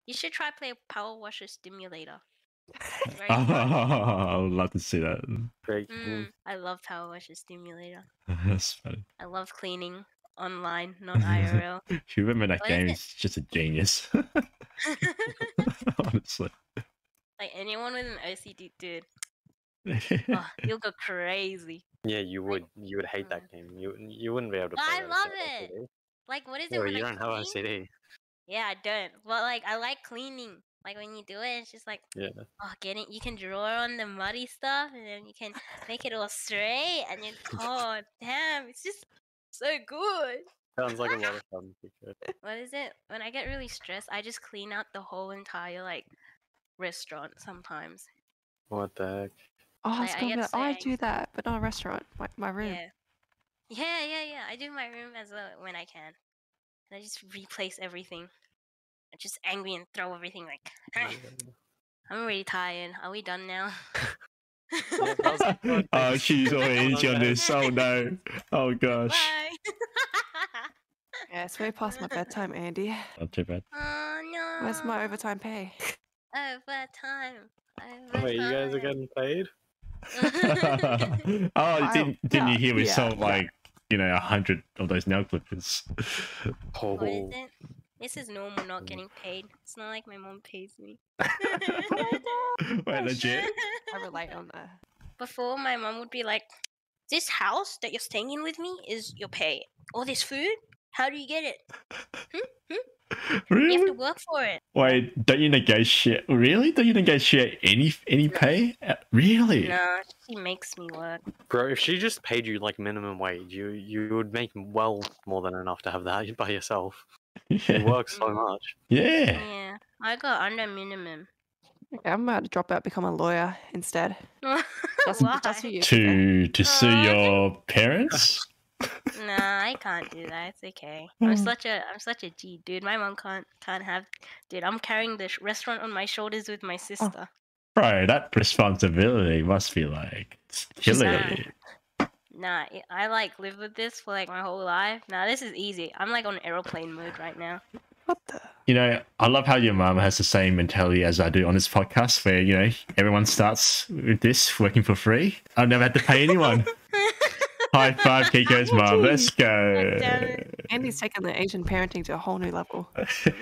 You should try play Power Washer Stimulator. Very Oh, fun. I would love to see that. Great game. I love Power Washer Stimulator. That's funny. I love cleaning online, not IRL. Whoever that What game is is just a genius. Honestly. Like anyone with an OCD, dude, oh, you'll go crazy. Yeah, you would. You would hate that game. You wouldn't be able to play I that love if you it. had Like, what is OCD. it Or when you I don't have clean? OCD. Yeah, I don't. But like, I like cleaning. Like when you do it, it's just like, Yeah. oh, you can draw on the muddy stuff, and then you can make it all straight, and you, oh, damn, it's just so good. Sounds like a lot of fun. What is it? When I get really stressed, I just clean out the whole entire like restaurant sometimes. What the heck? Oh, I was Like, I gonna be get like, so I angry. do that, but not a restaurant. My room. Yeah. I do my room as well when I can. And I just replace everything. I'm just angry and throw everything like. I'm already tired. Are we done now? Oh, she's already on this. Oh no. Oh gosh. Bye. Yeah, it's way past my bedtime, Andy. Not too bad. Oh no. Where's my overtime pay? Overtime. Wait, you guys are getting paid? Oh, didn't you hear we yeah, sold yeah. like 100 of those nail clippers? What is it? This is normal not getting paid. It's not like my mom pays me. Wait, legit? I relate on that. Before, my mom would be like, this house that you're staying in with me is your pay. All this food? How do you get it? You have Really? to work for it. Wait, don't you negotiate? Really? Don't you negotiate any pay? Really? No, she makes me work. Bro, if she just paid you like minimum wage, you would make well more than enough to have that by yourself. You Yeah. work so much. Yeah. Yeah, I got under minimum. Okay, I'm about to drop out, become a lawyer instead. Just Why? for you. Okay? To sue your parents? Nah, I can't do that. It's okay. I'm such a G, dude. My mom can't have. Dude, I'm carrying the restaurant on my shoulders with my sister. Bro, that responsibility must be like it's killing. Nah, I like live with this for like my whole life. Nah, this is easy. I'm like on airplane mode right now. What the? I love how your mum has the same mentality as I do on this podcast where, everyone starts with this working for free. I've never had to pay anyone. High five, Kiko's mum. Let's go. Damn it. Andy's taken the Asian parenting to a whole new level.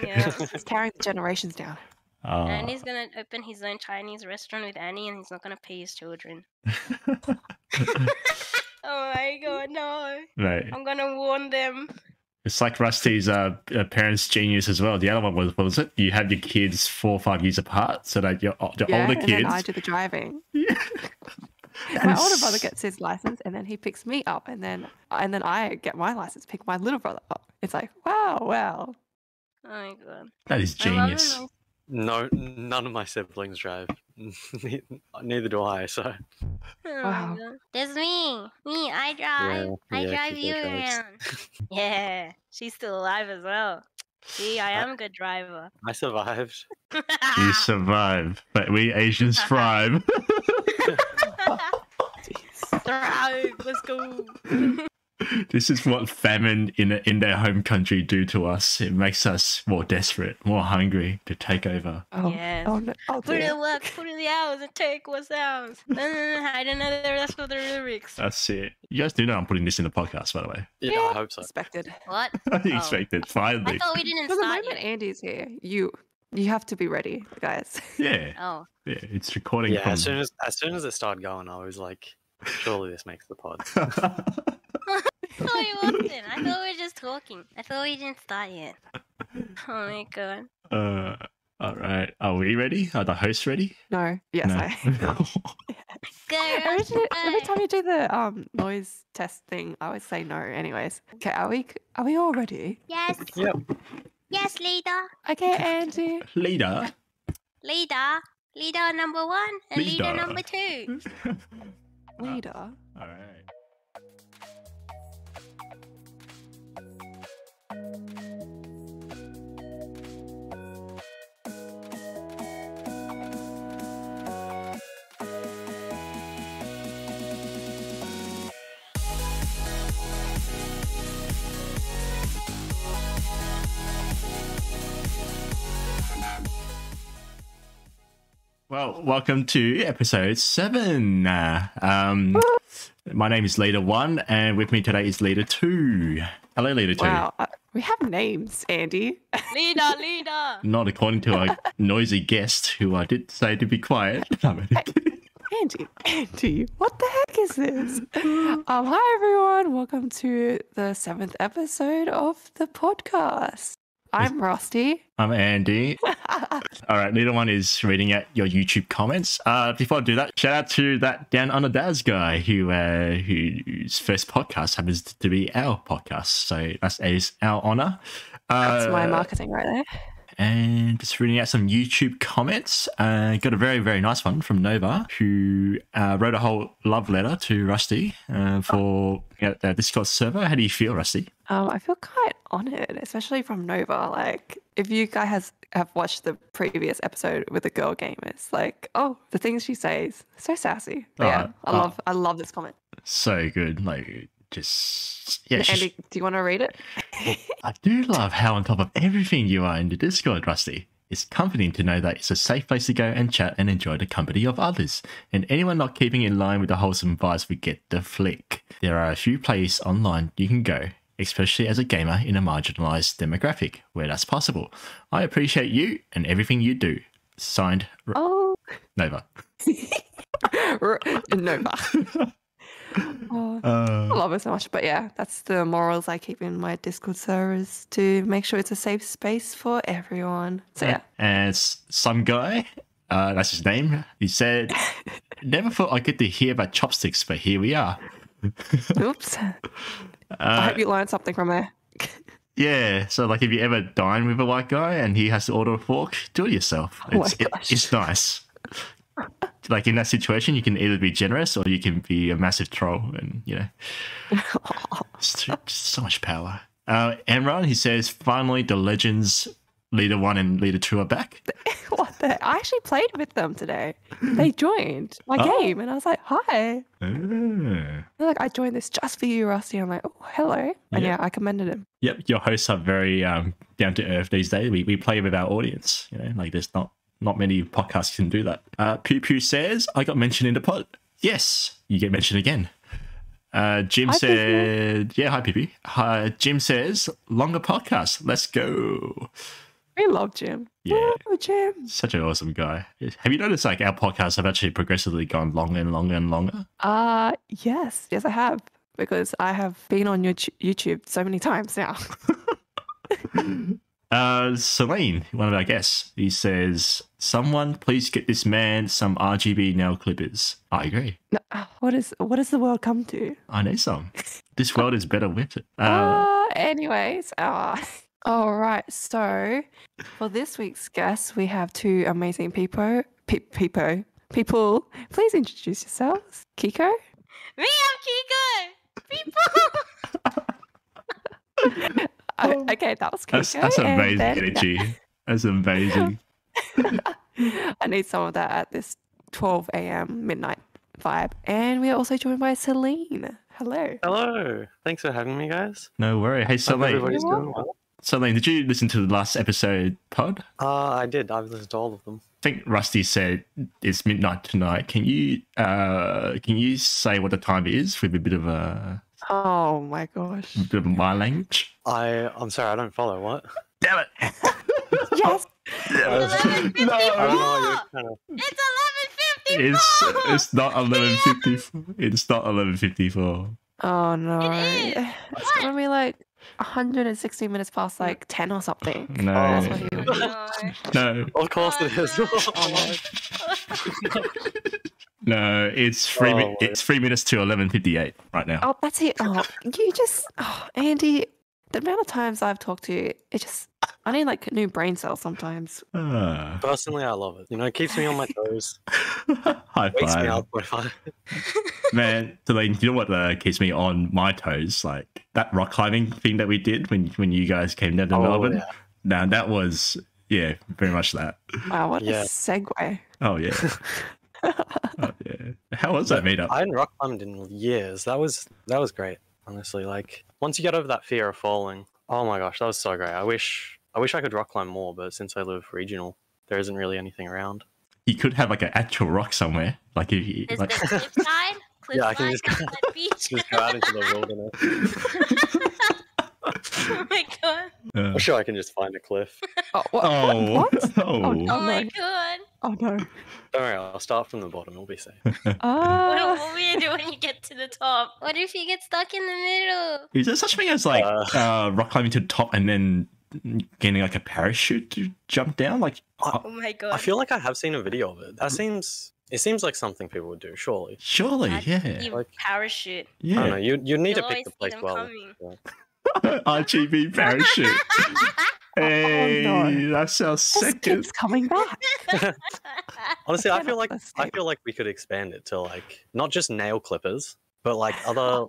Yeah. He's carrying the generations down. Oh. And he's gonna open his own Chinese restaurant with Annie, and he's not gonna pay his children. Oh my god, no! Right. I'm gonna warn them. It's like Rusty's parents' genius as well. The other one was, what was it? You have your kids 4 or 5 years apart so that the older and kids. then I do the driving. Yeah. My older brother gets his license, and then he picks me up, and then I get my license, pick my little brother up. It's like, wow. Oh my god. That is My mom genius. and No, none of my siblings drive. Neither do I, so. Oh Wow. my god. There's me. I drive. I drive Kiko you drives. around. Yeah, she's still alive as well. See, I am a good driver. I survived. You survive, but we Asians thrive. Thrive. Let's go. This is what famine in their home country do to us. It makes us more desperate, more hungry to take over. Oh, Yes. oh, no. Oh, Put in dear. the work, put in the hours, and take what's ours. I don't know the rest of the lyrics. That's it. You guys do know I'm putting this in the podcast, by the way. Yeah, I hope so. Expected. What? You Oh. expected, I finally. thought we didn't For the start moment yet. Andy's here, you have to be ready, guys. Yeah, Oh. yeah. It's recording. Yeah, from... as soon as it started going, I was like, surely this makes the pod. No, it wasn't. I thought we were just talking. I thought we didn't start yet. Oh my god. All right. Are we ready? Are the hosts ready? No. Yes, No. every Girls, time you do the noise test thing, I always say no. Anyways, okay, are we all ready? Yes. Yep. Yes, leader. Okay, Andy. Leader. Leader number 1 and leader Leader. number 2. Leader. All right. Well, welcome to episode 7. My name is Leader 1, and with me today is Leader 2. Hello, Leader 2. Wow, we have names, Andy. Leader. Not according to our noisy guest, who I did say to be quiet. Andy, what the heck is this? Hi everyone, welcome to the 7th episode of the podcast. I'm Rusty. I'm Andy. All right, Leader 1 is reading out your YouTube comments. Before I do that, shout out to that Down Under Daz guy whose first podcast happens to be our podcast. So that is our honor. That's my marketing right there. And just reading out some YouTube comments. Got a very, very nice one from Nova, who wrote a whole love letter to Rusty for the Discord server. How do you feel, Rusty? I feel quite honoured, especially from Nova. Like, if you guys have watched the previous episode with the girl gamers, like, oh, the things she says, so sassy. But I love this comment. So good. Like, just Andy, do you want to read it? I do love how on top of everything you are in the Discord, Rusty. It's comforting to know that it's a safe place to go and chat and enjoy the company of others. And anyone not keeping in line with the wholesome vibes would get the flick. There are a few places online you can go, especially as a gamer in a marginalised demographic, where that's possible. I appreciate you and everything you do. Signed, Nova. Nova. I love it so much. But yeah, that's the morals I keep in my Discord servers, to make sure it's a safe space for everyone. So yeah. And some guy, that's his name, he said, never thought I'd get to hear about chopsticks, but here we are. Oops. I hope you learned something from there. Yeah, so like if you ever dine with a white guy and he has to order a fork, do it yourself. It's nice. Like in that situation, you can either be generous or you can be a massive troll, and it's just so much power. Emron, he says, finally the legends Leader 1 and Leader 2 are back. What the? I actually played with them today. They joined my game, and I was like, "Hi." They're like, "I joined this just for you, Rusty." I'm like, "Oh, hello," and I commended him. Yep, your hosts are very down to earth these days. We play with our audience. Like there's not many podcasts can do that. Pew Pew says, I got mentioned in the pod. Yes, you get mentioned again. Jim said, hi, Pew Pew. Jim says, longer podcast. Let's go. We love Jim. Yeah. Woo, Jim. Such an awesome guy. Have you noticed like our podcasts have actually progressively gone longer and longer and longer? Yes, I have. Because I have been on your YouTube so many times now. Celine, one of our guests, he says, someone please get this man some RGB nail clippers. I agree. No, what is the world come to? I need some. This world is better with it. Anyways, all right. So for this week's guest, we have two amazing people. People, please introduce yourselves. Kiko? Me, I'm Kiko. People. Okay, that was Kiko. That's amazing energy. That's amazing. I need some of that at this 12 a.m. midnight vibe. And we are also joined by Celine. Hello. Hello. Thanks for having me, guys. No worry. Hey, Celine. Everybody's doing well. Celine, did you listen to the last episode pod? I did. I've listened to all of them. I think Rusty said it's midnight tonight. Can you say what the time is with a bit of a... Oh my gosh. A bit of my language? I'm sorry, I don't follow. What? Damn it! Yes! It's 11:54. It's not 11:54. It's not 11:54. Oh no. It is. It's gonna be like 160 minutes past like 10 or something. No. That's what he was. No. Of course it is. No, it's 3 minutes to 11:58 right now. Oh, that's it. Andy, the amount of times I've talked to you, I need like new brain cells sometimes. Personally, I love it. It keeps me on my toes. High Wakes me five. up. Man, Celine, you know what keeps me on my toes? Like that rock climbing thing that we did when you guys came down to Melbourne. Yeah. Now that was, very much that. Wow, what a segue. Oh, yeah. Oh, yeah. How was that meetup? I hadn't rock climbed in years. That was great, honestly. Like once you get over that fear of falling, oh my gosh, that was so great. I wish I could rock climb more, but since I live regional, there isn't really anything around. you could have like an actual rock somewhere. Like if you There's like, the cliffside. Yeah, I can just go, Cliffside beach. just go out into the wilderness. Oh my god. I'm sure I can just find a cliff. Oh, what? Oh. What? Oh. Oh, Oh my no. god. Oh no. Don't worry, I'll start from the bottom. It'll be safe. Ah. What will you do when you get to the top? What if you get stuck in the middle? Is there such thing as like rock climbing to the top and then getting like a parachute to jump down? Like, Oh my god. I feel like I have seen a video of it. It seems like something people would do, surely. surely, yeah, You Like- parachute. I don't know, yeah. you need to You'll pick the always place see them well. coming. Yeah. RGB parachute. Hey, no. that sounds This sick. keeps coming back. Honestly, I feel cannot like we could expand it to like not just nail clippers, but like other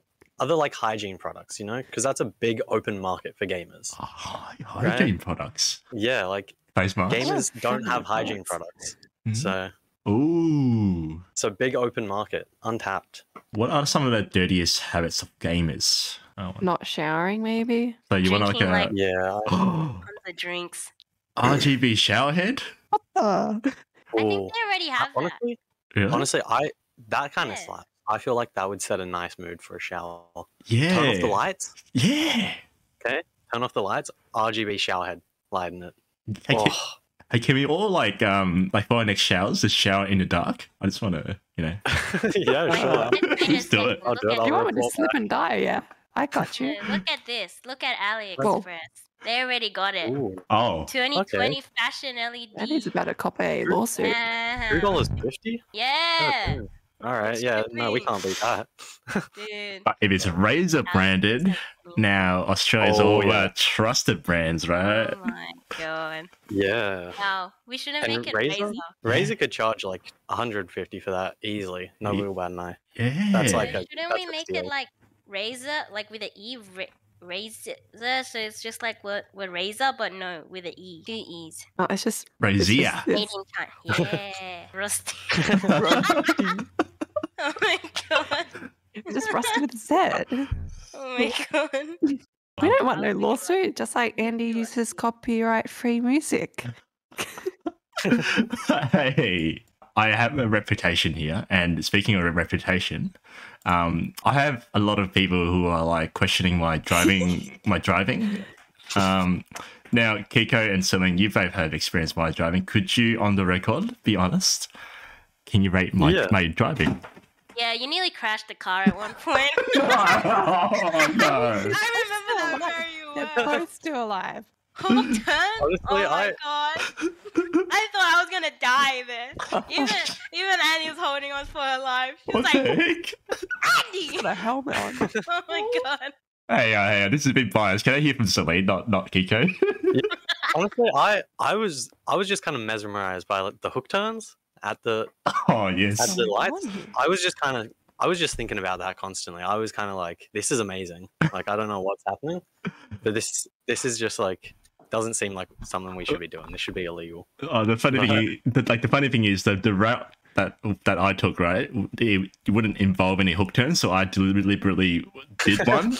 like hygiene products, you know, because that's a big open market for gamers. Hygiene products. Yeah, like Face mask. gamers don't have hygiene products. products, Ooh. so big open market, untapped. What are some of the dirtiest habits of gamers? Oh, Not showering, maybe. so you want like Drinking, a like- Yeah. Tons of drinks. RGB shower head? I think Ooh. they already have that. honestly, Really? honestly, that kind of Yeah. slaps. I feel like that would set a nice mood for a shower. Yeah. Turn off the lights. Yeah. Turn off the lights. RGB shower head. Lighten it. Hey, can, Oh. hey, can we all like for our next showers, just shower in the dark? I just want to, Yeah, sure. Let's do it. I'll do it. You want me to report slip and die? Yeah. I got you. Look at this. Look at Whoa. AliExpress. They already got it. Ooh, Oh, 2020 fashion LED. That is about to cop a lawsuit. Yeah. $3.50. Yeah. All right. That's Yeah. No, we shipping. can't beat that. Dude. but if it's Razer branded, now Australia's Oh, all yeah. about trusted brands, right? Oh my god. Yeah. Wow. We shouldn't And make it Razer? Razer. Razer could charge like 150 for that easily. No Ye- real bad eye. Yeah. That's like a- Shouldn't that's we a make steal. it like Razer, like with an E, Razer? So it's just like what Razer, but no, with an E, 2 E's. Oh, it's just Razier. Made it's in China. Yeah, rusty. rusty. Oh my god. It's just rusty with a Z. Oh my god. We don't want no lawsuit, just like Andy uses copyright-free music. Hey, I have a reputation here, and speaking of a reputation, I have a lot of people who are like questioning my driving. Now, Kiko and Celine, you both have experience with my driving. Could you, on the record, be honest? Can you rate my Yeah. my driving? Yeah, you nearly crashed the car at one point. Oh no! I remember that very They're well. both still alive. Whole turn? Honestly, Oh my god. I thought I was gonna die there. Even Annie was holding on for her life. She was What the like, heck? Andy! Got a helmet on. Oh my god. Hey, this is a bit biased. Can I hear from Celine, not Kiko? Honestly, I was just kind of mesmerized by like the hook turns at the Oh yes. at the lights. on you. I was just thinking about that constantly. I was kind of like, this is amazing. Like I don't know what's happening, but this is just like doesn't seem like something we should be doing. This should be illegal. Oh, the funny thing, the funny thing is that the route that I took, right, it wouldn't involve any hook turns, so I deliberately did one,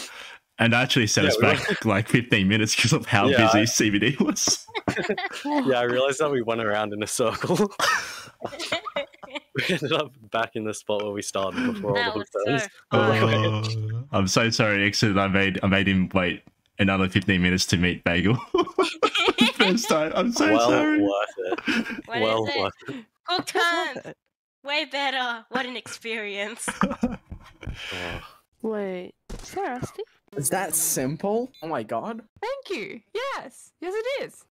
and actually set us we back like 15 minutes because of how Yeah, busy CBD was. Yeah, I realized that we went around in a circle. We ended up back in the spot where we started before all the That hook was turns. so Oh, I'm so sorry, Exit. I made him wait another 15 minutes to meet Bagel. First time. I'm so Well sorry. worth it. What well is it? worth it. Hook turn! Way better. What an experience. Oh. Wait, is that Rusty? Is that simple? Oh my god. Thank you. Yes. Yes, it is.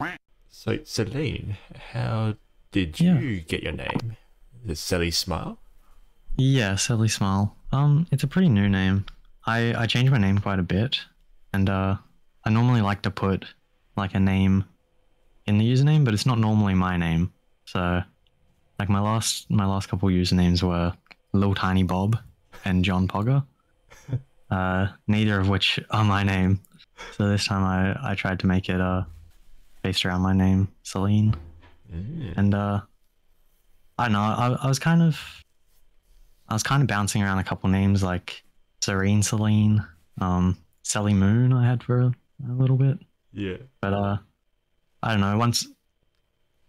So, Celine, how did Yeah. you get your name? The CeliSmile? Yeah, CeliSmile. It's a pretty new name. I change my name quite a bit, and I normally like to put like a name in the username, but it's not normally my name. So, like my last couple usernames were Lil Tiny Bob and John Pogger. Neither of which are my name. So this time I tried to make it based around my name, Celine. And I don't know, I was kind of bouncing around a couple names like Serene Celine, Sally Moon I had for a little bit. Yeah. But I don't know, once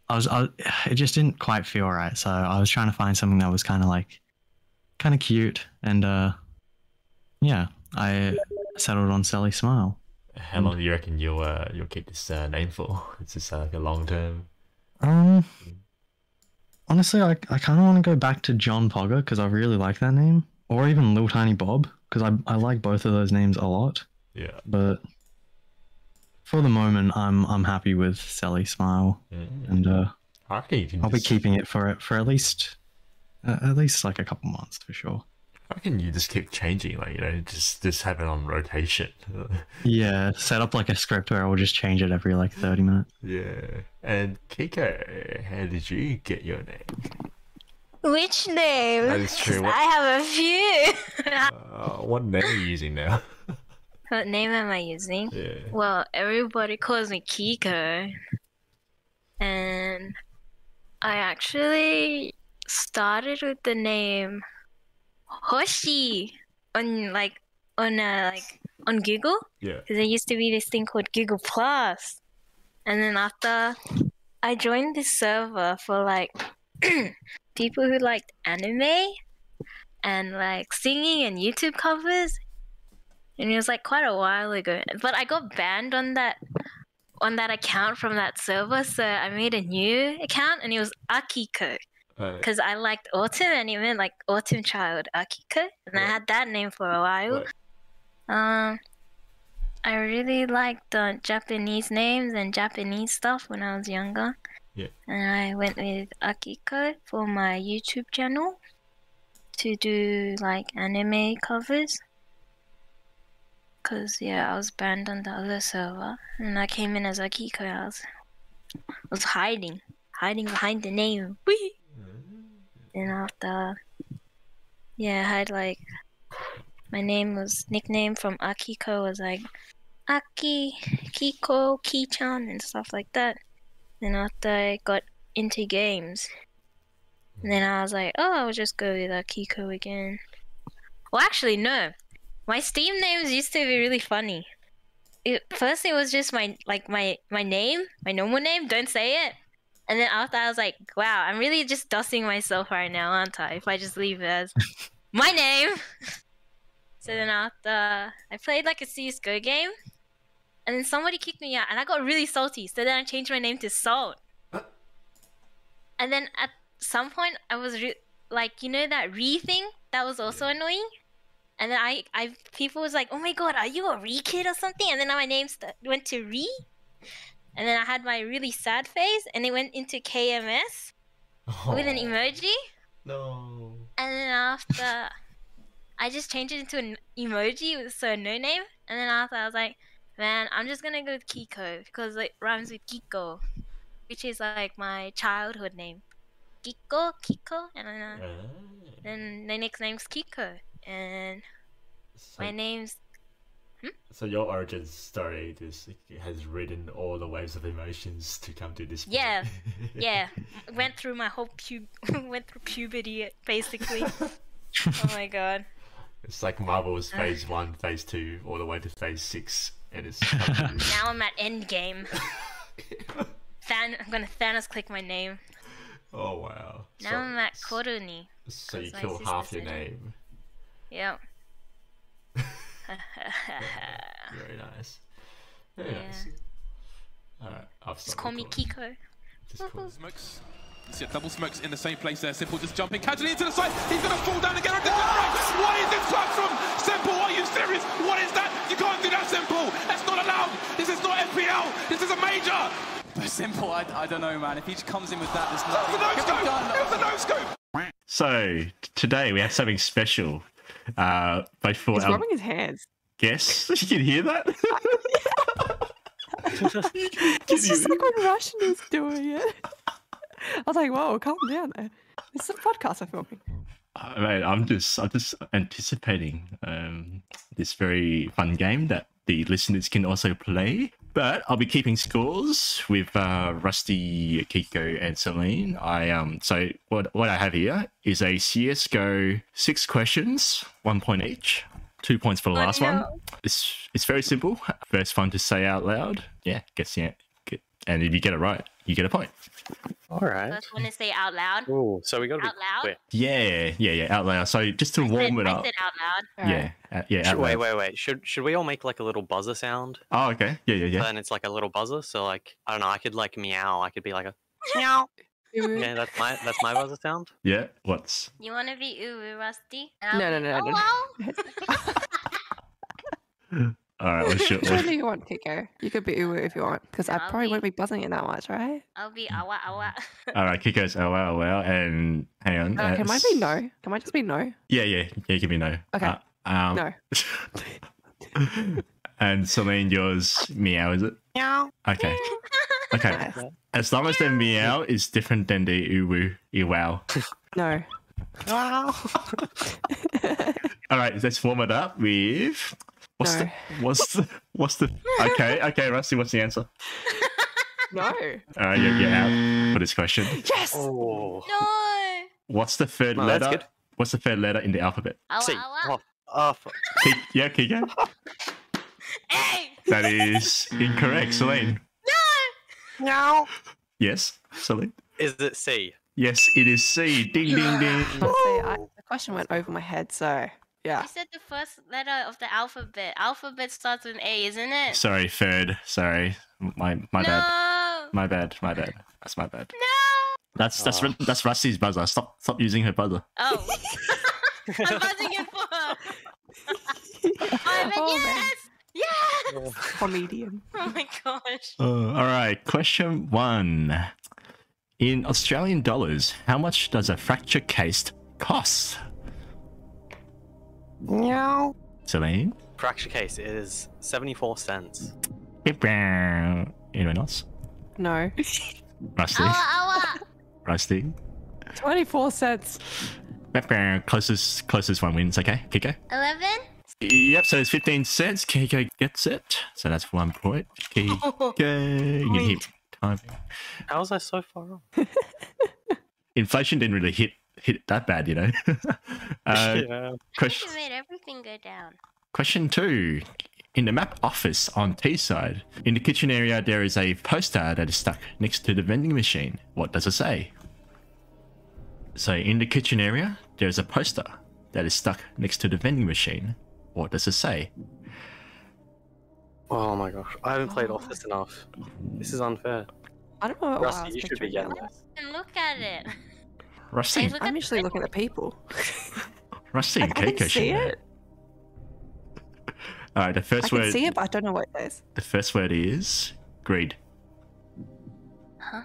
it just didn't quite feel right. So I was trying to find something that was kind of cute, and yeah, I settled on CeliSmile. How long do you reckon you'll keep this name for? Is this like a long term? Honestly, I kind of want to go back to John Pogger because I really like that name, or even Little Tiny Bob because I like both of those names a lot. Yeah. But for the moment, I'm happy with CeliSmile, and I reckon you can I'll be keeping it for at least like a couple months for sure. I reckon you just keep changing, like, you know, just have it on rotation. Yeah, set up like a script where I'll just change it every like 30 minutes. Yeah. And Kiko, how did you get your name? Which name? That is true. I have a few. What name are you using now? What name am I using? Yeah. Well, everybody calls me Kiko. And I actually started with the name Hoshi on Google. Yeah. Because there used to be this thing called Google Plus. And then after I joined this server for like people who liked anime and like singing and YouTube covers. And it was like quite a while ago. But I got banned on that account from that server, so I made a new account and it was Akiko. Because I liked autumn and it meant like autumn child Akiko. And I had that name for a while. I really liked Japanese names and Japanese stuff when I was younger. Yeah. And I went with Akiko for my YouTube channel to do like anime covers. Because, yeah, I was banned on the other server. And I came in as Akiko. I was hiding behind the name. Whee! And after, yeah, I had like, my nickname from Akiko was like Aki, Kiko, Ki-chan, and stuff like that. And after I got into games, and then I was like, oh, I'll just go with Akiko again. Well, actually, no. My Steam names used to be really funny. First, it was just my name, my normal name, don't say it. And then after, I was like, wow, I'm really just dusting myself right now, aren't I? If I just leave it as my name. So then after, I played like a CSGO game. And then somebody kicked me out, and I got really salty. So then I changed my name to Salt. And then at some point, I was like, you know that Re thing? That was also annoying. And then people was like, oh my god, are you a Re kid or something? And then my name went to Re. And then I had my really sad face, and it went into KMS with an emoji. No. And then after, I just changed it into an emoji with no name. And then after, I was like, man, I'm just gonna go with Kiko because it rhymes with Kiko, which is like my childhood name. Kiko, and then the next name's Kiko, and my name's. So your origin story just has ridden all the waves of emotions to come to this point. Yeah. Went through my whole went through puberty basically. Oh my god. It's like Marvel's phase 1, phase 2, all the way to phase 6, and it's. Now I'm at endgame. I'm gonna Thanos click my name. Oh wow. Now I'm at Koruni. So you kill half your name. Yep. Very nice. Very nice. Alright, just call me Kiko. Smokes. You see double smokes in the same place there. Simple just jumping casually into the side. He's going to fall down again. What is this clap from Simple? Are you serious? What is that? You can't do that, Simple. That's not allowed. This is not FPL. This is a major. But Simple, I don't know, man. If he just comes in with that, there's nothing. It was a no-scope. So today we have something special. Before He's rubbing his hands. Guess you can hear that. It's just like when Russian is doing it. I was like, whoa, calm down there. This is a podcast I'm filming. Mate, I'm just anticipating this very fun game that the listeners can also play. But I'll be keeping scores with Rusty, Kiko, and Celine. So what I have here is a CSGO 6 questions, 1 point each. 2 points for the last one. It's very simple. First one to say out loud. Yeah, and if you get it right, you get a point. All right. First one to say out loud. Oh, so we got to be Out loud? quick. Yeah, out loud. So just to warm it I up. said out loud. Yeah, out loud. Wait. Should we all make like a little buzzer sound? Oh, okay. Yeah. And it's like a little buzzer. So like I don't know. I could like meow. I could be like a meow. Yeah, that's my buzzer sound. Yeah. What's? You want to be Rusty? No. All right. Let's Which one do you want, Kiko? You could be Uwu if you want, because I I'll probably be- won't be buzzing it that much, right? I'll be awa awa. All right. Kiko's oh wow, and hang on. Can mine be no? Can mine just be no? Yeah. Give me no. Okay. No. And Celine, yours meow, is it? Meow. Okay. As long as the meow is different than the uwu, wow. No. Wow. All right, let's warm it up with what's the okay, Rusty, what's the answer? No. All right, you're out for this question. Yes. Oh. No. What's the third Oh, that's letter? good. What's the third letter in the alphabet? Awa See. awa. Fuck. Yeah, Kiko. Hey. That is incorrect, Celine. Meow. Yes, Celine. Is it C? Yes, it is C. Ding, ding, ding. Honestly, the question went over my head, so yeah. You said the first letter of the alphabet. Alphabet starts with A, isn't it? Sorry, third. Sorry, my bad. No. My bad. That's my bad. No. That's Rusty's buzzer. Stop using her buzzer. Oh. I'm buzzing it for her. Oh, Yes. Yes. Comedian. Oh my gosh. All right, question 1. In Australian dollars, how much does a fracture case cost? Meow. Celine? Fracture case is 74 cents. Anyone else? No. Rusty? Awa. Rusty? 24 cents. Closest one wins, okay? Kiko? 11. Yep, so it's 15 cents. Kiko gets it. So that's 1 point. Kiko, you can hit time. How was I so far off? Inflation didn't really hit that bad, you know. Yeah. Question, You made everything go down. question 2. In the map office on T-side, in the kitchen area, there is a poster that is stuck next to the vending machine. What does it say? So in the kitchen area, there is a poster that is stuck next to the vending machine. What does it say? Oh my gosh, I haven't played Office enough. This is unfair. I don't know what I Rusty, was you should be picturing getting now. this. And look at it. Rusty, Guys, look I'm at usually the looking at people. Rusty, I and can Kiko see should know. it. All right, the I first can word. see it, but I don't know what it is. The first word is greed. Huh?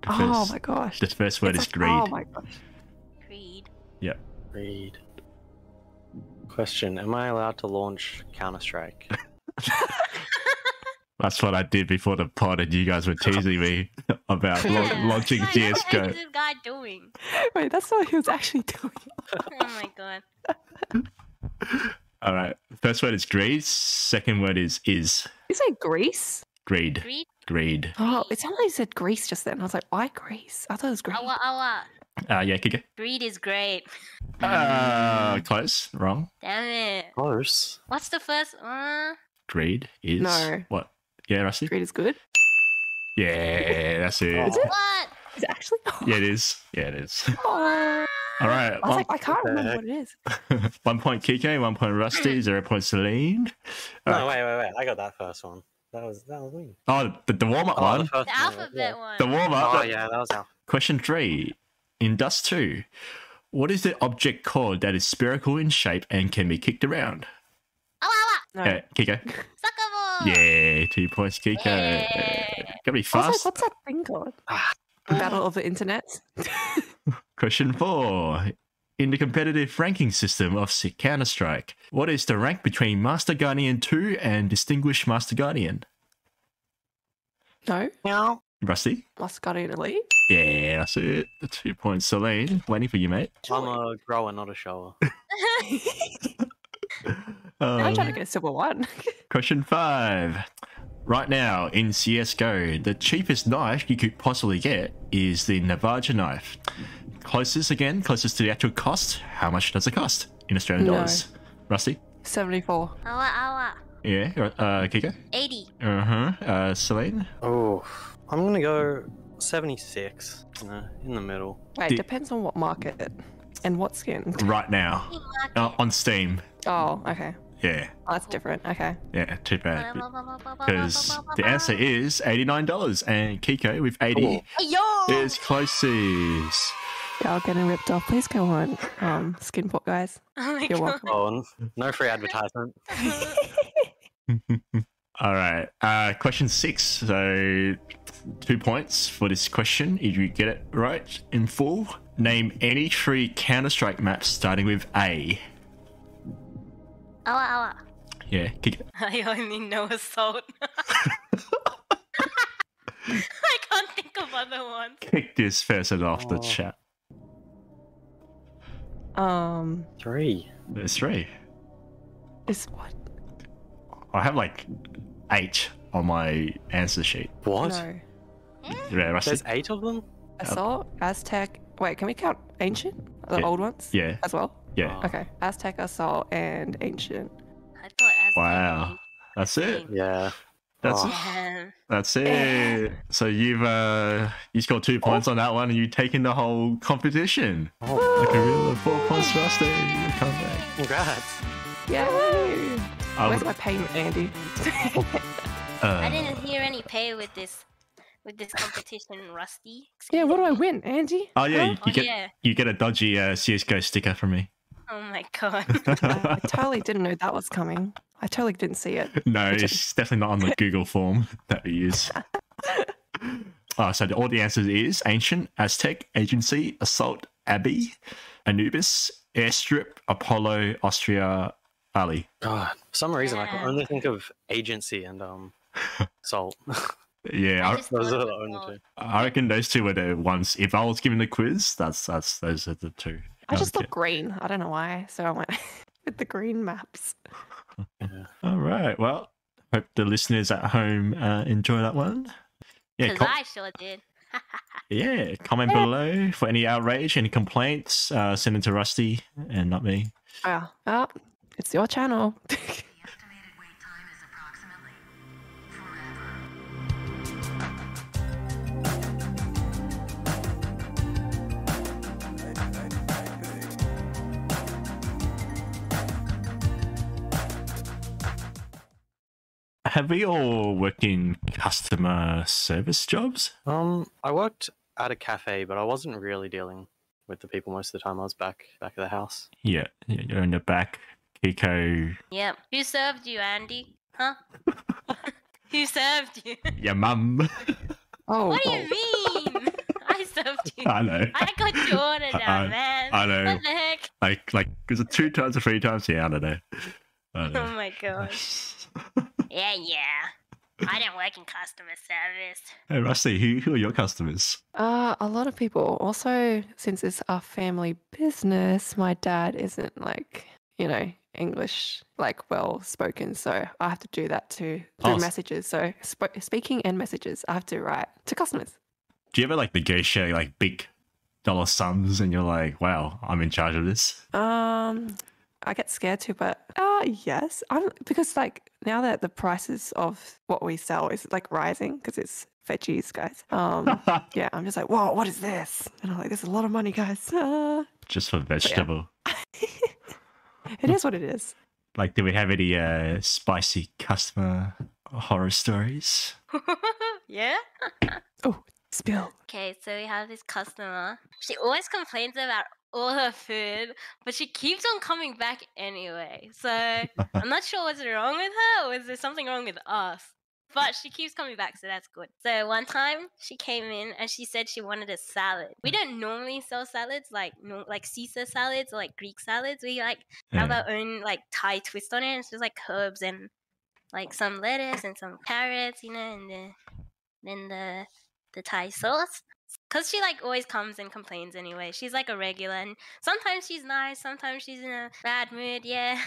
The Oh first, my gosh. The first word It's is like- greed. Oh my gosh. Creed. Yep. Read. Question: am I allowed to launch Counter-Strike? That's what I did before the pod, and you guys were teasing me about launching What is CSGO. this guy doing? Wait, that's not what he was actually doing. Oh my god. All right. First word is greed. Second word is. You say Greece? Greed. Creed. Greed. Oh, it sounded like you said Greece just then. I was like, why Greece? I thought it was Greece. Awa awa. Yeah, Kiko. Greed is great. Close. Wrong. Damn it. Close. What's the first? Greed is. No. What? Yeah, Rusty? Greece is good. Yeah, that's it. Is it? What? Is it actually? Yeah, it is. Yeah, it is. Oh. All right. I was like, I can't remember what it is. 1 point Kiko, 1 point Rusty, 0 point Celine. No, wait. I got that first one. That was me. Oh, the warm-up Oh, one. the first The one, alphabet yeah. one. The warm-up. Oh yeah, that was alphabet. Question 3. In Dust 2, what is the object called that is spherical in shape and can be kicked around? Awa awa. No. Kiko. Soccer ball. Yeah, 2 points, Kiko. Yay. Gotta be I was like, fast. what's that thing called? Battle of the Internet? Question 4. In the competitive ranking system of Counter-Strike, what is the rank between Master Guardian 2 and Distinguished Master Guardian? No. Meow. Rusty? Mascotty Elite? Yeah, that's it. 2 points, Celine. Waiting for you, mate. I'm a grower, not a shower. I'm trying to get a silver one. Question 5. Right now, in CSGO, the cheapest knife you could possibly get is the Navaja knife. Closest to the actual cost. How much does it cost in Australian No. dollars? Rusty? 74. Awa awa. Yeah. Kiko? 80. Celine? Oh, I'm gonna go 76. In the middle. Wait, depends on what market and what skin. Right now. On Steam. Oh, okay. Yeah. Oh, that's different. Okay. Yeah, too bad. Because the answer is $89, and Kiko with 80 is closest. Y'all getting ripped off. Please go on Skinport, guys. Oh my You're God. welcome. Oh, no free advertisement. All right. Question 6. So 2 points for this question if you get it right in full. Name any 3 Counter-Strike maps starting with A. Awa. Yeah, kick it. I only know Assault. I can't think of other ones. Kick this person off the chat. 3. There's 3. Is what? I have like 8 on my answer sheet. What? No. Yeah, Rusty? There's 8 of them? Assault, Aztec. Wait, can we count Ancient? The Yeah. old ones? Yeah. As well? Yeah. Okay. Aztec, Assault, and Ancient. I thought Aztec. Wow. That's it. Yeah. That's Yeah. That's it. So you've you scored 2 points on that one, and you've taken the whole competition. Like a real 4 points, Rusty. Come back. Congrats. Yay! Where's my payment, Andy? I didn't hear any pay with this competition, Rusty. Yeah, what do I win, Andy? Oh yeah, Huh? you get a dodgy CSGO sticker from me. Oh my God. I totally didn't know that was coming. I totally didn't see it. No, it's definitely not on the Google form that we use. So all the answers is Ancient, Aztec, Agency, Assault, Abbey, Anubis, Airstrip, Apollo, Austria, Ali. God, for some reason I can only think of Agency and Salt. Yeah, those are the only 2. I reckon those 2 were the ones. If I was given the quiz, those are the 2. I just thought green. I don't know why. So I went with the green maps. Yeah. All right. Well, hope the listeners at home enjoy that one. Yeah, Because I sure did. yeah. Comment below for any outrage, any complaints. Send it to Rusty and not me. Oh, it's your channel. Have we all worked in customer service jobs? I worked at a cafe, but I wasn't really dealing with the people most of the time. I was back at the house. Yeah, you're in the back. Kiko. Yep. Who served you, Andy? Huh? Who served you? Your mum. Oh. What do you mean? I served you. I know. I got your order down, man. I know. What the heck? Like, is it 2 times or 3 times? Yeah, I don't know. Oh my gosh. Yeah. I didn't work in customer service. Hey, Rusty, who are your customers? A lot of people. Also, since it's our family business, my dad isn't English well spoken, so I have to do that too through messages. So speaking and messages, I have to write to customers. Do you ever negotiate big dollar sums, and you're like, wow, I'm in charge of this? I get scared too, but yes, because now that the prices of what we sell is rising because it's veggies, guys. Yeah, I'm just like, whoa, what is this? And I'm like, this is a lot of money, guys. Just for vegetable. It is what it is. Do we have any spicy customer horror stories? Yeah? Oh, spill. Okay, so we have this customer. She always complains about all her food, but she keeps on coming back anyway. So I'm not sure what's wrong with her, or is there something wrong with us? But she keeps coming back, so that's good. So one time she came in and she said she wanted a salad. We don't normally sell salads like Caesar salads or Greek salads. We have our own Thai twist on it. It's just herbs and some lettuce and some carrots, and then the Thai sauce. Cause she always comes and complains anyway. She's a regular, and sometimes she's nice, sometimes she's in a bad mood. Yeah,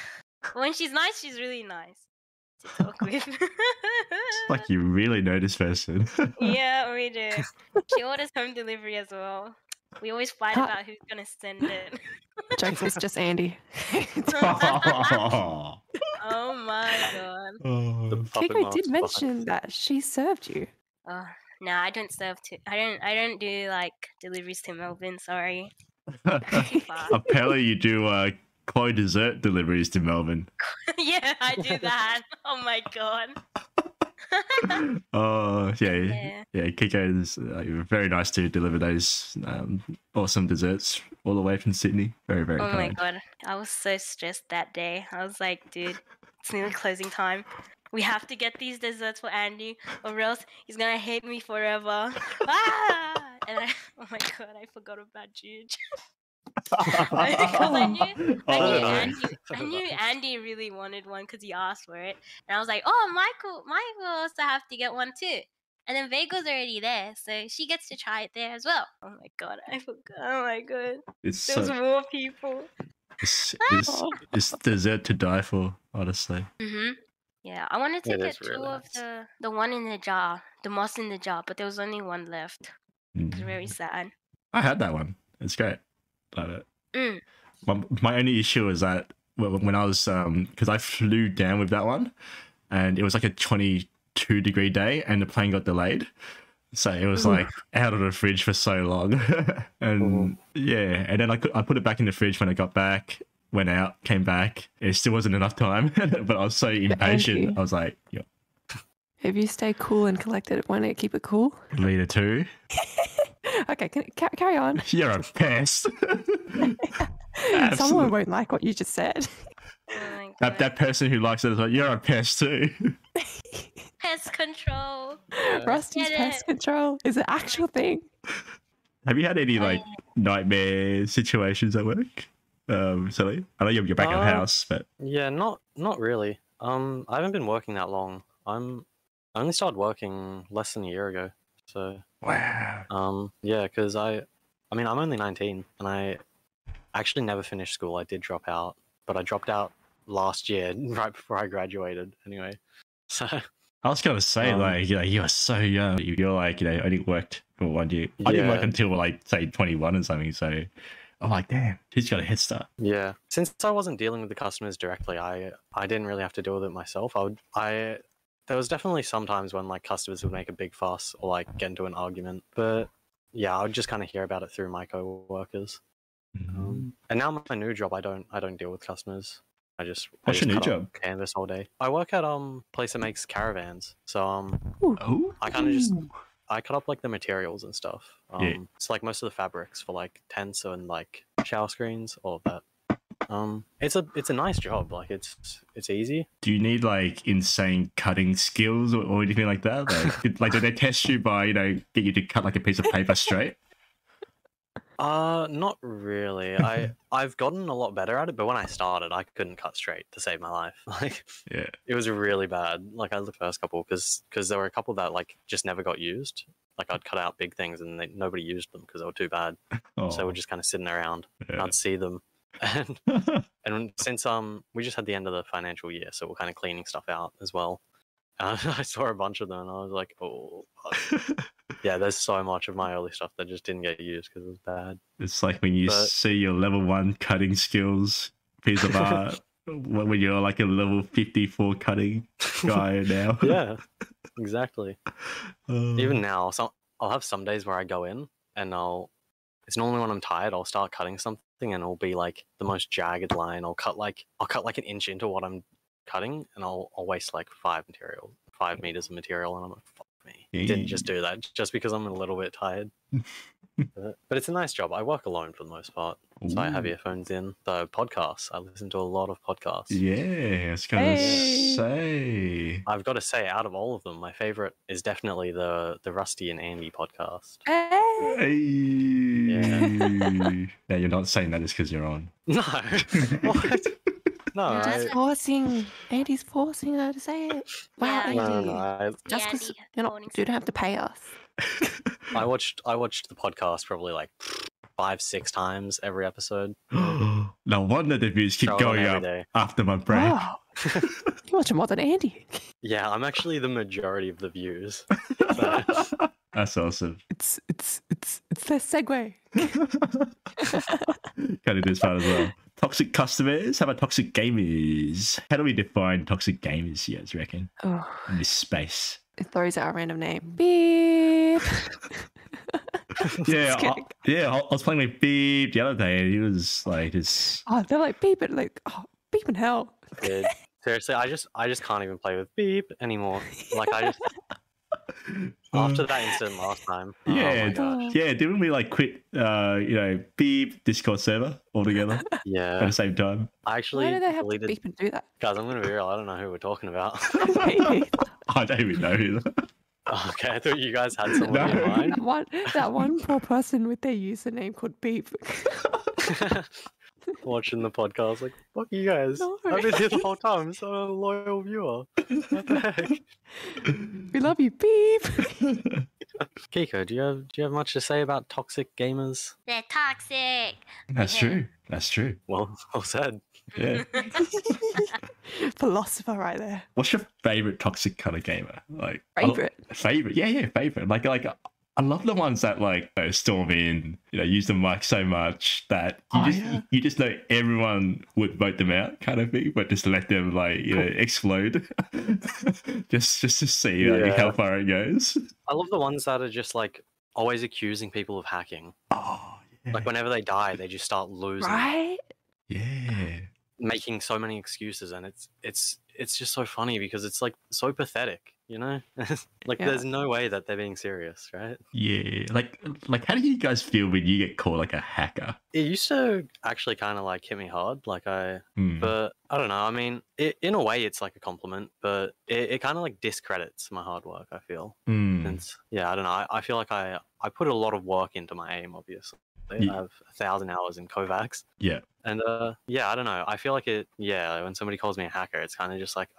when she's nice, she's really nice to talk with. It's you really know this person. Yeah, we do. She orders home delivery as well. We always fight about who's gonna send it. Jokes, it's just Andy. Oh my god. Kiko did mention that she served you. No, I don't serve to. I don't do like deliveries to Melbourne. Sorry. Apparently, you do Chloe dessert deliveries to Melbourne. Yeah, I do that. Oh my god. Oh yeah. Kiko is very nice to deliver those awesome desserts all the way from Sydney. Very Oh my kind. god, I was so stressed that day. I was like, dude, it's nearly closing time. We have to get these desserts for Andy, or else he's gonna hate me forever. And oh my god, I forgot about Jude. Because I knew Andy really wanted one because he asked for it, and I was like, oh, Michael also have to get one too. And then Vago's already there, so she gets to try it there as well. Oh my god, I forgot. Oh my god, there's more people. It's dessert to die for, honestly. Yeah, I wanted to get two of the one in the jar, the moss in the jar, but there was only one left. It's very sad. I had that one. It's great. Love it. My only issue is that when I was because I flew down with that one, and it was like a 22-degree day, and the plane got delayed, so it was like out of the fridge for so long. And yeah, and then I put it back in the fridge when I got back. Went out, came back. It still wasn't enough time, but I was so impatient. I was like, "Yep." If you stay cool and collected, why not keep it cool? Leader 2. Okay, carry on. You're a pest. Someone won't like what you just said. Oh that person who likes it is like, you're a pest too. Pest control. Rusty's pest control is an actual thing. Have you had any like nightmare situations at work? Silly. I know you're back at the house, but yeah, not really. I haven't been working that long. I only started working less than a year ago. So wow. Yeah, because I'm only 19, and I actually never finished school. I did drop out, but I dropped out last year, right before I graduated. Anyway, so I was gonna say like you are so young. You're like only worked for 1 year. I didn't work until like say 21 or something. So. I'm like, damn, he's got a head start. Yeah, since I wasn't dealing with the customers directly, I didn't really have to deal with it myself. There was definitely some times when like customers would make a big fuss or like get into an argument, but yeah, I would just kind of hear about it through my co-workers. And now my new job, I don't deal with customers. What's your new job? Canvas all day. I work at place that makes caravans. So I kind of I cut up like the materials and stuff. It's like most of the fabrics for like tents and like shower screens, all of that. It's a nice job. Like it's easy. Do you need like insane cutting skills or anything like that? Like do they test you by get you to cut like a piece of paper straight? Not really. I've gotten a lot better at it, but when I started, I couldn't cut straight to save my life. Like, yeah, it was really bad. Like, I the first couple because there were a couple that like just never got used. Like, I'd cut out big things and nobody used them because they were too bad. So they were just kind of sitting around. And I'd see them, and since we just had the end of the financial year, so we're kind of cleaning stuff out as well. I saw a bunch of them and I was like, oh. Yeah, there's so much of my early stuff that just didn't get used because it was bad. It's like when you see your level 1 cutting skills piece of art when you're like a level 54 cutting guy now. Yeah, exactly. Even now, I'll have some days where I go in and it's normally when I'm tired, I'll start cutting something and it'll be like the most jagged line. I'll cut like an inch into what I'm cutting and I'll waste like 5 meters of material, and I'm like, fuck me. Didn't just do that just because I'm a little bit tired. But it's a nice job. I work alone for the most part. So I have earphones in. So podcasts. I listen to a lot of podcasts. Yeah, I was gonna say. I've got to say, out of all of them, my favorite is definitely the Rusty and Andy podcast. Hey. Yeah. Yeah, you're not saying that just because you're on. No. What? No, Andy's forcing her to say it. Wow, Andy. No. Just because you don't have to pay us. I watched the podcast probably like 5-6 times every episode. No wonder the views keep going up after my break. Wow. You watch more than Andy. Yeah, I'm actually the majority of the views. That's awesome. It's the segue. Gotta do this part as well. Toxic customers? How about toxic gamers? How do we define toxic gamers, you guys reckon? In this space? it throws out a random name. Beep. Yeah, Just kidding. I was playing with Beep the other day, and he was like, "This." Oh, they're like beep it, like beep in hell. Dude, seriously, I just can't even play with beep anymore. Like I just after that incident last time. Yeah, oh my gosh. yeah. Didn't we like quit? Beep Discord server altogether at Yeah. the same time. I actually Why do they have deleted. to beep and do that? Guys, I'm gonna be real. I don't know who we're talking about. I don't even know either. Okay, I thought you guys had someone in mind. that one poor person with their username called Beep. Watching the podcast, like, fuck you guys. No. I've been here the whole time. I'm so a loyal viewer. What the heck? We love you, Beep. Kiko, do you have much to say about toxic gamers? They're toxic. That's true. That's true. Well said. Yeah. Philosopher right there. What's your favorite toxic kind of gamer? Like Favorite? Favorite? Yeah, favorite. Like I love the ones that like storm in, use the mic so much that you just know everyone would vote them out, kind of thing, but just let them explode, just to see how far it goes. I love the ones that are just like always accusing people of hacking. Oh, yeah. Like whenever they die, they just start losing. Right? Yeah. Making so many excuses, and it's just so funny because it's like so pathetic, like there's no way that they're being serious, right? Yeah, like how do you guys feel when you get called like a hacker? It used to actually kind of like hit me hard, but I don't know. I mean, in a way, it's like a compliment, but it kind of like discredits my hard work. I feel, since I don't know. I feel like I put a lot of work into my aim, obviously. I have 1,000 hours in Kovacs. Yeah. And I don't know. I feel like when somebody calls me a hacker, it's kind of just like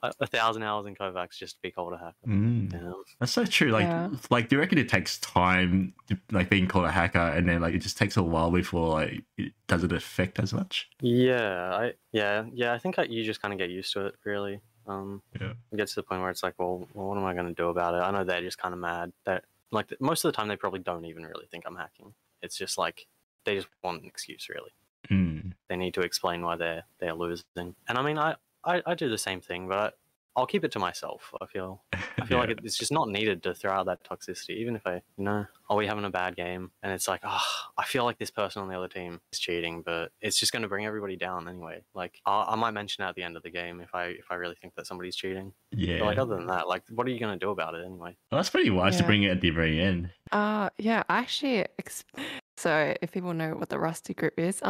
1,000 hours in Kovacs just to be called a hacker. That's so true. Like, do you reckon it takes time to, like, being called a hacker, and then like it just takes a while before like it doesn't affect as much? Yeah. I think you just kind of get used to it, really. It gets to the point where it's like, well, what am I going to do about it? I know they're just kind of mad that like most of the time they probably don't even really think I'm hacking. It's just like they just want an excuse, really. They need to explain why they're losing. And I mean, I do the same thing, but I'll keep it to myself. I feel like it's just not needed to throw out that toxicity, even if we having a bad game, and it's like, I feel like this person on the other team is cheating, but it's just going to bring everybody down anyway. Like I might mention it at the end of the game if I really think that somebody's cheating. Yeah. But like other than that, like what are you going to do about it anyway? Well, that's pretty wise to bring it at the very end. Yeah, actually. So if people know what the Rusty group is,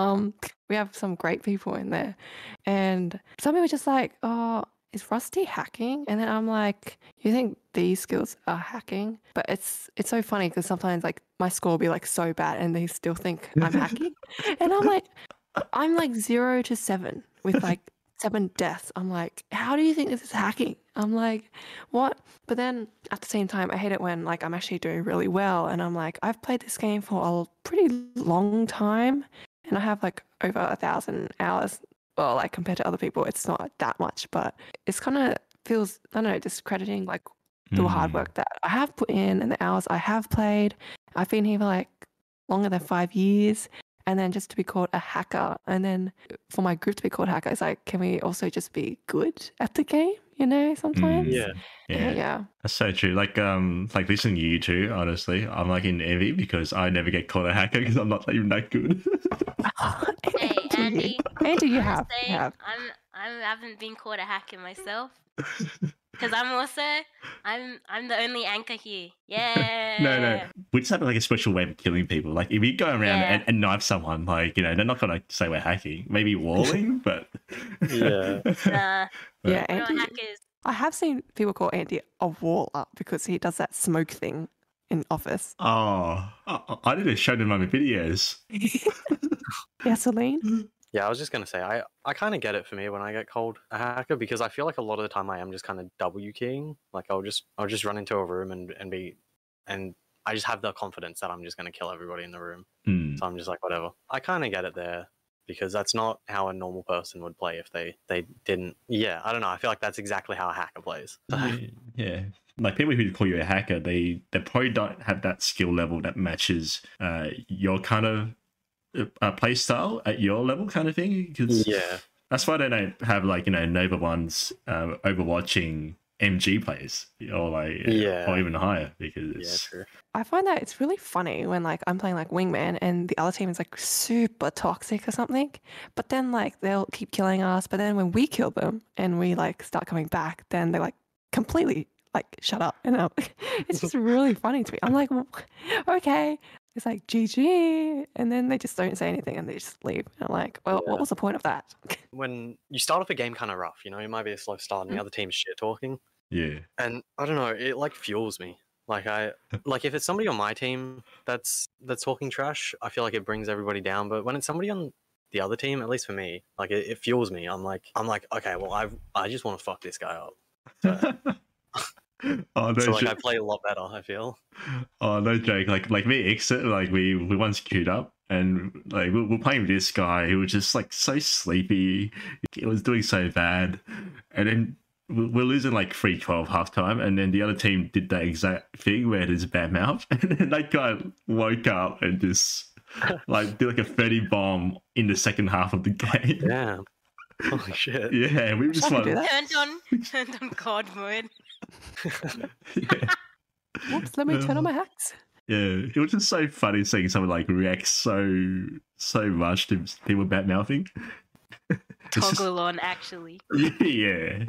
we have some great people in there, and some people are just like, oh, is Rusty hacking? And then I'm like, you think these skills are hacking? But it's so funny because sometimes like my score will be like so bad and they still think I'm hacking. And I'm like 0 to 7 with like 7 deaths. I'm like, how do you think this is hacking? I'm like, what? But then at the same time, I hate it when like I'm actually doing really well. And I'm like, I've played this game for a pretty long time and I have like over 1,000 hours. Well, like compared to other people, it's not that much, but it's kind of feels, I don't know, discrediting like the hard work that I have put in and the hours I have played. I've been here for like longer than 5 years. And then just to be called a hacker, and then for my group to be called hacker, it's like, can we also just be good at the game? Sometimes. Yeah. That's so true. Like listening to you two, honestly, I'm like in envy because I never get called a hacker because I'm not even that good. Hey, Andy. Andy, you have. I haven't been called a hacker myself. Because I'm the only anchor here. Yeah. No. We just have like a special way of killing people. Like if you go around and knife someone, like, they're not going to say we're hacking. Maybe walling, but... Nah. Yeah, We're Andy, not hackers. I have seen people call Andy a wall up because he does that smoke thing in Office. Oh, I didn't show them my videos. Gasoline? Yeah, I was just going to say, I kind of get it for me when I get called a hacker because I feel like a lot of the time I am just kind of W keying. Like I'll just run into a room and I just have the confidence that I'm just going to kill everybody in the room. So I'm just like, whatever. I kind of get it there because that's not how a normal person would play if they didn't. Yeah, I don't know. I feel like that's exactly how a hacker plays. Yeah. Like people who call you a hacker, they probably don't have that skill level that matches your kind of play style at your level kind of thing. Cause that's why they don't have like, Nova ones overwatching MG players or like or even higher because true. I find that it's really funny when like I'm playing like wingman and the other team is like super toxic or something, but then like they'll keep killing us, but then when we kill them and we like start coming back, then they're like completely like shut up, and it's just really funny to me. I'm like, well, okay, it's like GG, and then they just don't say anything and they just leave. And I'm like, well, what was the point of that? When you start off a game kind of rough, you know, it might be a slow start and the other team's shit talking. Yeah. And I don't know, it like fuels me. Like if it's somebody on my team that's talking trash, I feel like it brings everybody down. But when it's somebody on the other team, at least for me, like it fuels me. I'm like, okay, well I just want to fuck this guy up. So, oh no! So like I play a lot better, I feel. Oh no joke! Like me, exit. Like we once queued up, and like we're playing with this guy who was just like so sleepy. He was doing so bad, and then we're losing like 3-12 halftime, and then the other team did that exact thing where there's bad mouth, and then that guy woke up and just like did like a 30 bomb in the second half of the game. Yeah. Holy shit. Yeah, we just like turned on God mode. Yeah. Whoops, let me turn on my hacks. Yeah, it was just so funny seeing someone like react so much to people bad mouthing. Toggle on, actually. Yeah,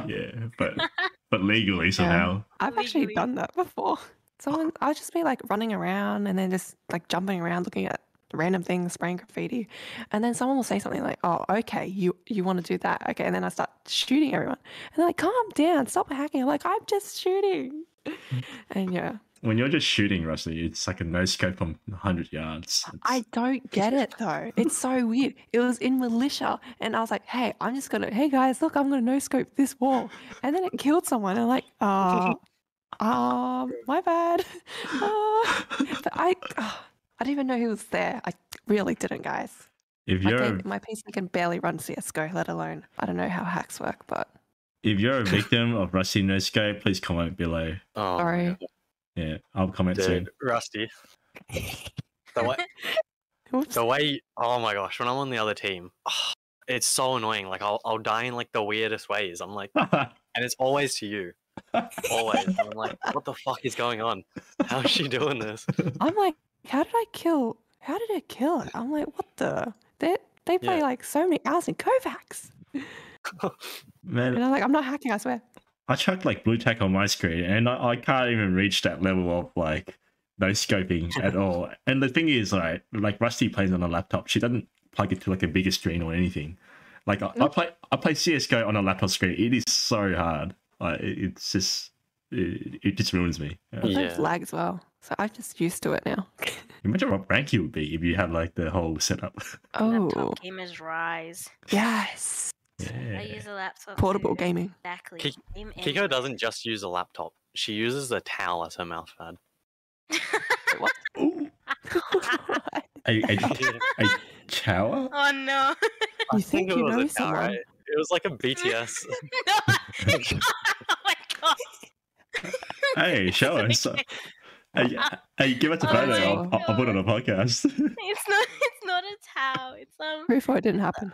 but legally somehow. I've actually done that before. I'll just be like running around and then just like jumping around looking at random things, spraying graffiti, and then someone will say something like, "Oh, okay, you want to do that, okay?" And then I start shooting everyone, and they're like, "Calm down, stop hacking." I'm like, "I'm just shooting," and yeah. When you're just shooting, Rusty, it's like a no scope from 100 yards. I don't get it though. It's so weird. It was in militia, and I was like, "Hey, hey guys, look, I'm gonna no scope this wall," and then it killed someone. And I'm like, my bad. But I didn't even know he was there. I really didn't, guys. My PC can barely run CSGO, let alone I don't know how hacks work. But if you're a victim of Rusty no scope, please comment below. Oh, sorry. Yeah, I'll comment soon. Rusty. The way, oh my gosh, when I'm on the other team, it's so annoying. Like I'll die in like the weirdest ways. I'm like, and it's always to you, always. I'm like, what the fuck is going on? How is she doing this? I'm like, how did I kill it? I'm like, what the? They play like so many hours in Kovacs. Man, and I'm like, I'm not hacking, I swear. I chucked like blue tack on my screen, and I can't even reach that level of like no scoping at all. And the thing is, like Rusty plays on a laptop. She doesn't plug it to like a bigger screen or anything. Like I play CSGO on a laptop screen. It is so hard. Like it just ruins me. It lag as well. So I'm just used to it now. Imagine what rank you would be if you had like the whole setup. Oh, laptop gamers rise. Yes. Yeah. I use a laptop. Portable gaming. Exactly. Kiko doesn't just use a laptop. She uses a towel as her mouse pad. What? a shower? Oh no. You think you know someone? Right? It was like a BTS. No. Oh my god. Hey, show us. Hey, give us a photo. I'll put it on a podcast. It's not a towel. It's Proof it didn't happen.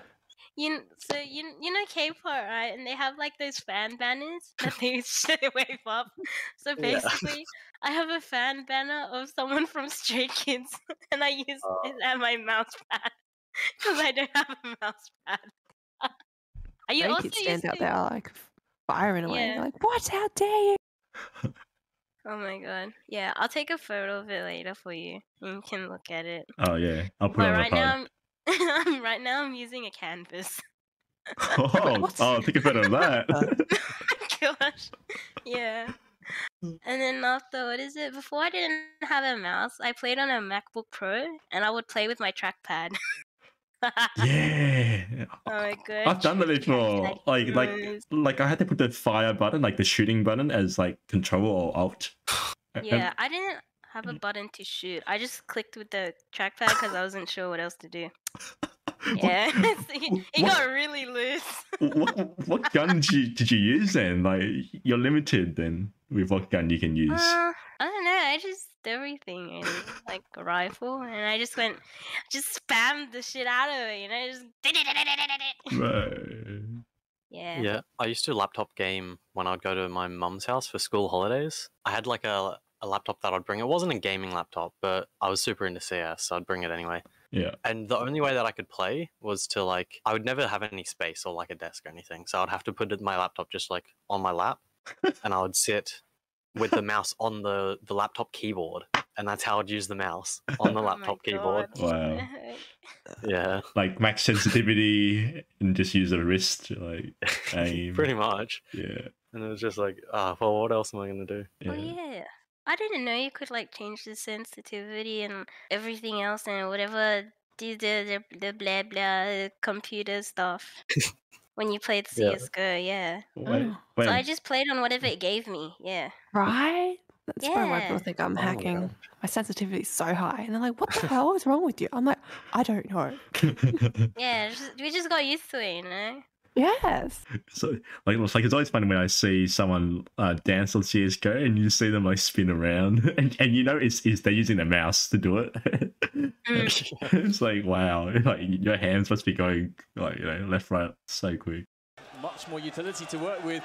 You know K-pop, right? And they have like those fan banners that they wave up. So basically, I have a fan banner of someone from Stray Kids, and I use it as my mouse pad because I don't have a mouse pad. You also stand out there like firing away. You're like, what? How dare you? Oh my god. Yeah, I'll take a photo of it later for you. You can look at it. Oh yeah, I'll put it on right the now. Right now I'm using a canvas. Take a photo of that. Gosh. Yeah. And then after, what is it? Before I didn't have a mouse, I played on a MacBook Pro, and I would play with my trackpad. Yeah. Oh my god. I've done that before. Like I had to put the fire button, like the shooting button, as like control or alt. Yeah, I didn't have a button to shoot. I just clicked with the trackpad because I wasn't sure what else to do. Yeah, it got really loose. What gun did you use then? Like you're limited then with what gun you can use. I don't know. I just everything really, like a rifle, and I just spammed the shit out of it. You know, just. Right. Yeah. Yeah, I used to laptop game when I'd go to my mum's house for school holidays. I had like a laptop that I'd bring. It wasn't a gaming laptop, but I was super into CS, so I'd bring it anyway. Yeah. And the only way that I could play was to like, I would never have any space or like a desk or anything. So I'd have to put my laptop just like on my lap and I would sit with the mouse on the laptop keyboard. And that's how I'd use the mouse on the laptop keyboard. Wow. Yeah. Like max sensitivity and just use the wrist, like aim. Pretty much. Yeah. And it was just like, well, what else am I going to do? Oh yeah. I didn't know you could like change the sensitivity and everything else and whatever do the blah blah computer stuff when you played Yeah. CSGO, yeah. Wait. So I just played on whatever it gave me, yeah. Right? That's probably why people Yeah. think I'm Oh, hacking. yeah. My sensitivity is so high. And they're like, what the hell is wrong with you? I'm like, I don't know. Yeah, we just got used to it, you know? Yes. So it's always funny when I see someone dance on CSGO and you see them like spin around and you know it's they're using the mouse to do it. It's like wow, like your hands must be going like left right so quick. Much more utility to work with.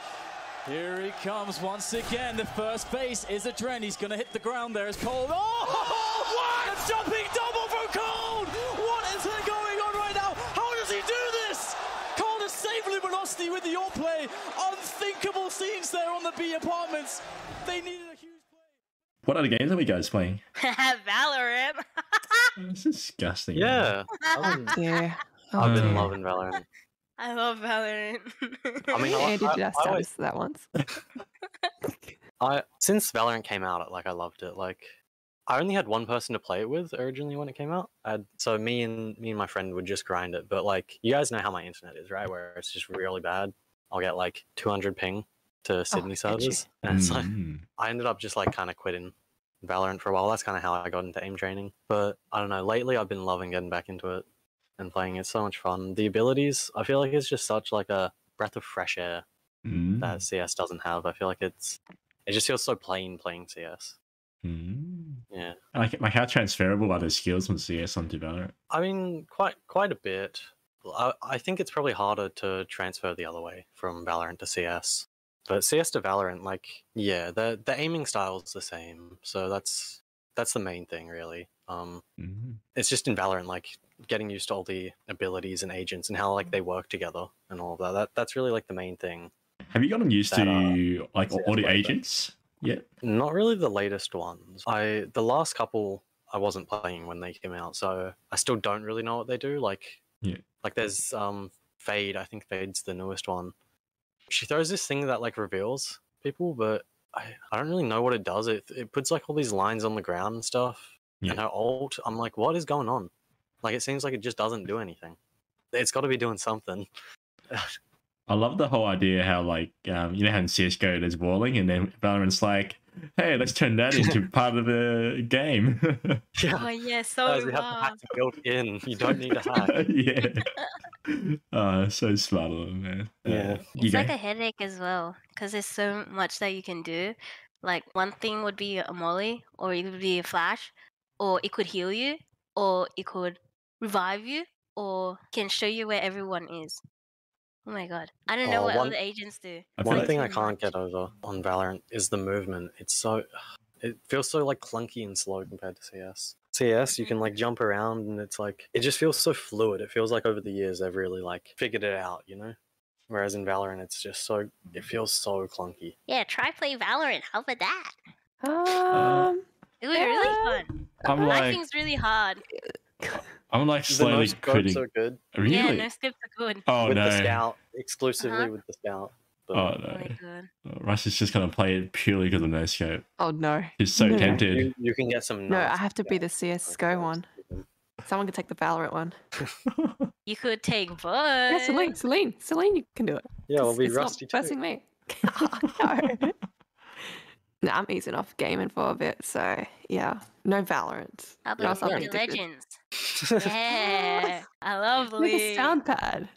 Here he comes once again. The first base is a Dren. He's going to hit the ground there as Cold. Oh, what? A jumping double from Cold. What is going on right now? How does he do this? Cold has saved Luminosity with the your play. Unthinkable scenes there on the B apartments. They needed a huge play. What other games are we guys playing? Valorant. It's disgusting. Yeah. Yeah. I've been loving Valorant. I love Valorant. I mean, Andy did ask always- that once. Since Valorant came out, I loved it. Like, I only had one person to play it with originally when it came out. So me and my friend would just grind it. But like, you guys know how my internet is, right? Where it's just really bad. I'll get like 200 ping to Sydney servers, and it's like I ended up just like kind of quitting Valorant for a while. That's kind of how I got into aim training. But I don't know. Lately, I've been loving getting back into it and playing. It's so much fun. The abilities, I feel like it's just such like a breath of fresh air that CS doesn't have. I feel like it just feels so plain playing CS. Yeah. Like how transferable are those skills from CS onto Valorant? I mean, quite a bit. I think it's probably harder to transfer the other way from Valorant to CS. But CS to Valorant, like, yeah, the aiming style is the same. So that's the main thing, really. It's just in Valorant, like, getting used to all the abilities and agents and how like they work together and all of that. That's really like the main thing. Have you gotten used to like all the agents yet? Not really the latest ones. The last couple I wasn't playing when they came out, so I still don't really know what they do. Like, like there's Fade. I think Fade's the newest one. She throws this thing that like reveals people, but I don't really know what it does. It puts like all these lines on the ground and stuff. And her ult, I'm like, what is going on? Like, it seems like it just doesn't do anything. It's got to be doing something. I love the whole idea how like you know how in CSGO there's walling and then Valorant's like, hey, let's turn that into part of the game. Oh yeah, so Guys, we have the hacks built in. You don't need to hack. Yeah. So smart of them, man. Yeah. It's like a headache as well, because there's so much that you can do. Like one thing would be a molly, or it could be a flash, or it could heal you, or it could revive you, or can show you where everyone is. Oh my god. I don't know what other agents do. One thing I can't get over on Valorant is the movement. It feels so like clunky and slow compared to CS. CS, you can like jump around and it's like, it just feels so fluid. It feels like over the years they've really like figured it out, you know? Whereas in Valorant, it's just it feels so clunky. Yeah, try play Valorant. How about that? It was Yeah. really fun. I think it's really hard. I'm like slowly quitting. Are good. Really? Yeah, no scopes are good. Oh with no. the scout, exclusively with the scout. But Oh no. my god. Russ is just gonna play it purely because of no scope. Oh no. He's so No. tempted. You can get some. No, I nice have to be the CSGO one. Someone can take the Valorant one. You could take both. Yeah, Celine, you can do it. Yeah, we'll be It's not Rusty too. versing me. No. No, I'm easing off gaming for a bit, so yeah, no Valorant. How Or about else I'll League be of addicted. Legends? Yeah, I love Make a League. sound pad.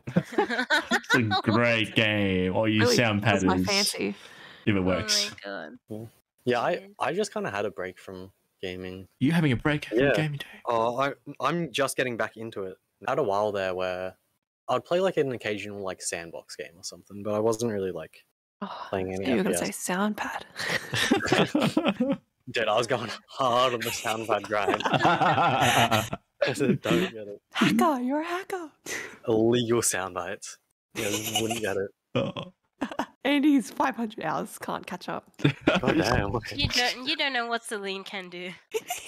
It's a great game. Or you Really, sound that's my patterns fancy. if it Oh works. my god. Yeah, I just kind of had a break from gaming. You having a break from Yeah. gaming day? Oh, I'm just getting back into it. I had a while there where I'd play like an occasional like sandbox game or something, but I wasn't really like playing any. You were gonna say soundpad. Dude, I was going hard on the soundpad grind. I said, don't get it. Hacker, you're a hacker. Illegal sound bites. You wouldn't get it. Oh. Andy's 500 hours can't catch up. Oh damn. You don't know what Celine can do.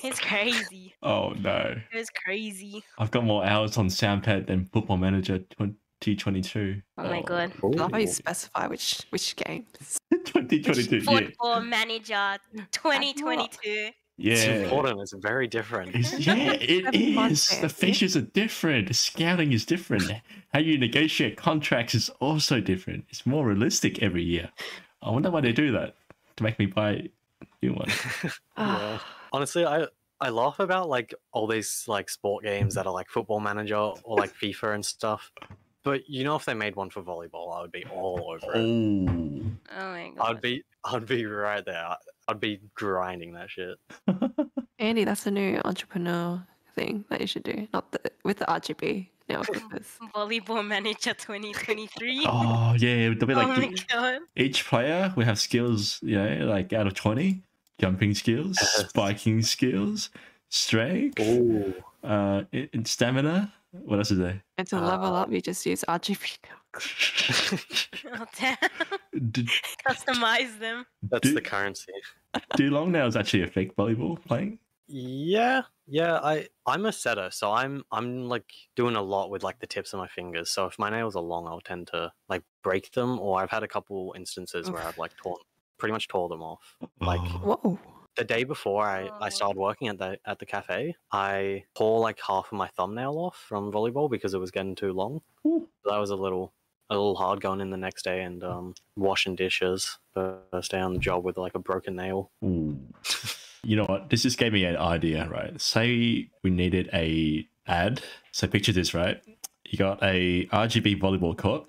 It's crazy. Oh no. It's crazy. I've got more hours on Soundpad than Football Manager 2022. Oh my god. I love how you specify which games. 2022, Football Manager 2022. yeah. It's important. It's very different. Yeah, it is. The features are different. The scouting is different. How you negotiate contracts is also different. It's more realistic every year. I wonder why they do that to make me buy new one. Yeah. Honestly, I laugh about like all these like sport games that are like Football Manager or like FIFA and stuff. But you know, if they made one for volleyball, I would be all over it. Oh my god. I'd be right there. I'd be grinding that shit. Andy, that's a new entrepreneur thing that you should do. Not with the RGB. No, Volleyball Manager 2023. Oh yeah, they'll be like Oh my god. each player will have skills, you know, like out of 20, jumping skills, spiking skills, strength, in stamina. What else is there? And to level up, you just use RGB. Oh damn. Customize them. That's the currency. Do long nails actually affect volleyball playing? Yeah, I'm a setter, so I'm like doing a lot with like the tips of my fingers. So if my nails are long, I'll tend to like break them, or I've had a couple instances where I've like pretty much tore them off. Like Whoa. the day before I started working at the cafe, I tore like half of my thumbnail off from volleyball because it was getting too long. That was a little hard going in the next day and washing dishes first day on the job with like a broken nail. You know what? This just gave me an idea, right? Say we needed a ad. So picture this, right? You got a RGB volleyball court.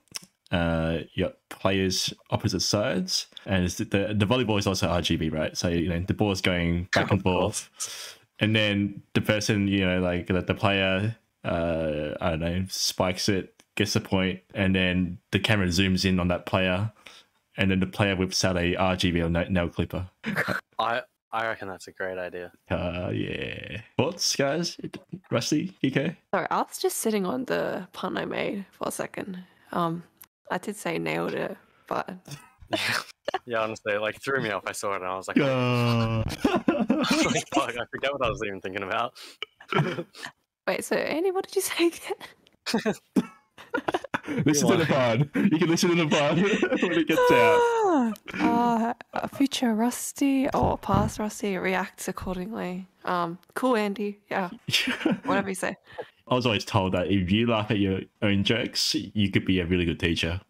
You got players opposite sides, and it's the volleyball is also RGB, right? So you know the ball is going back and forth, and then the person, you know, like the player, I don't know, spikes it, gets the point, and then the camera zooms in on that player, and then the player whips out a RGB or nail clipper. I reckon that's a great idea. Yeah. Thoughts, guys? Rusty, Kiko? Sorry, I was just sitting on the pun I made for a second. I did say nailed it, but yeah, honestly, it like threw me off. I saw it and I was like, like fuck, I forget what I was even thinking about. Wait, so Andy, what did you say again? Listen to the pod. You can listen to the pod when it gets out. Future Rusty or past Rusty reacts accordingly. Cool, Andy. Yeah. Whatever you say. I was always told that if you laugh at your own jokes, you could be a really good teacher.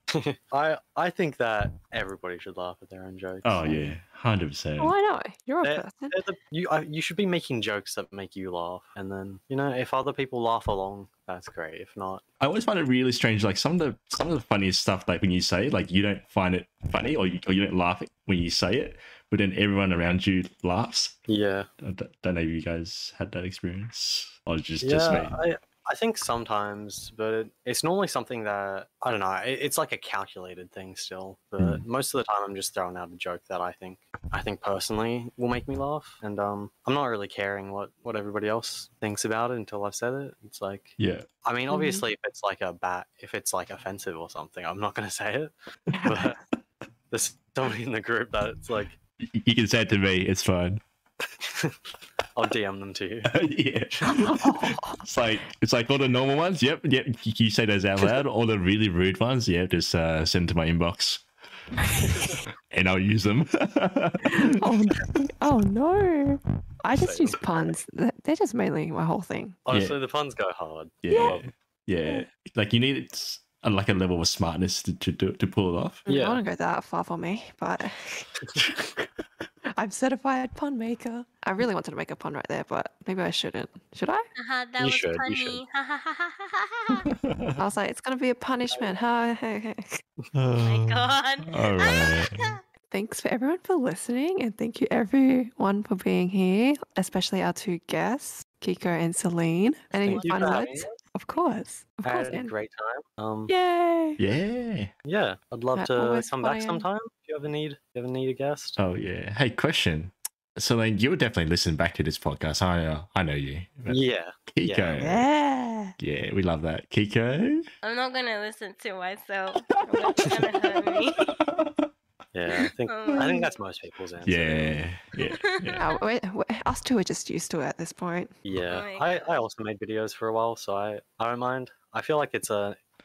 I think that everybody should laugh at their own jokes. Oh yeah, 100%. Why not? You're a person. You should be making jokes that make you laugh, and then you know if other people laugh along, that's great. If not, I always find it really strange. Like some of the funniest stuff, like when you say it, like you don't find it funny or you don't laugh when you say it, but then everyone around you laughs. Yeah. I don't know if you guys had that experience, or just me. I think sometimes, but it's normally something that, I don't know, it's like a calculated thing still. But most of the time I'm just throwing out a joke that I think personally will make me laugh. And I'm not really caring what everybody else thinks about it until I've said it. It's like, yeah. I mean, obviously if it's like if it's like offensive or something, I'm not going to say it. But there's somebody in the group that it's like... You can say it to me, it's fine. I'll DM them to you. Yeah. It's like all the normal ones. Yep. You say those out loud. All the really rude ones. Yeah, just send to my inbox, and I'll use them. Oh no! I just use puns. They're just mainly my whole thing. Honestly, the puns go hard. Yeah. Like you need like a level of smartness to pull it off. I don't go that far for me, but. I'm certified pun maker. I really wanted to make a pun right there, but maybe I shouldn't. Should I? That was funny. I was like, it's gonna be a punishment. Oh my god. All right. Thanks for everyone for listening, and thank you everyone for being here, especially our two guests, Kiko and Celine. Any final words? Of course. Of I course, had a Andy. great time. Yay! Yeah. Yeah, I'd love to always come fun, back Ian. sometime if you ever need a guest. Oh yeah. Hey, question. Celine, you would definitely listen back to this podcast. I know you. But Yeah. Kiko. Yeah. Yeah, we love that. Kiko. I'm not gonna listen to myself. It's gonna hurt me. Yeah, I think that's most people's answer. Yeah. Us two are just used to it at this point. Yeah, Oh my I also made videos for a while, so I don't mind. I feel like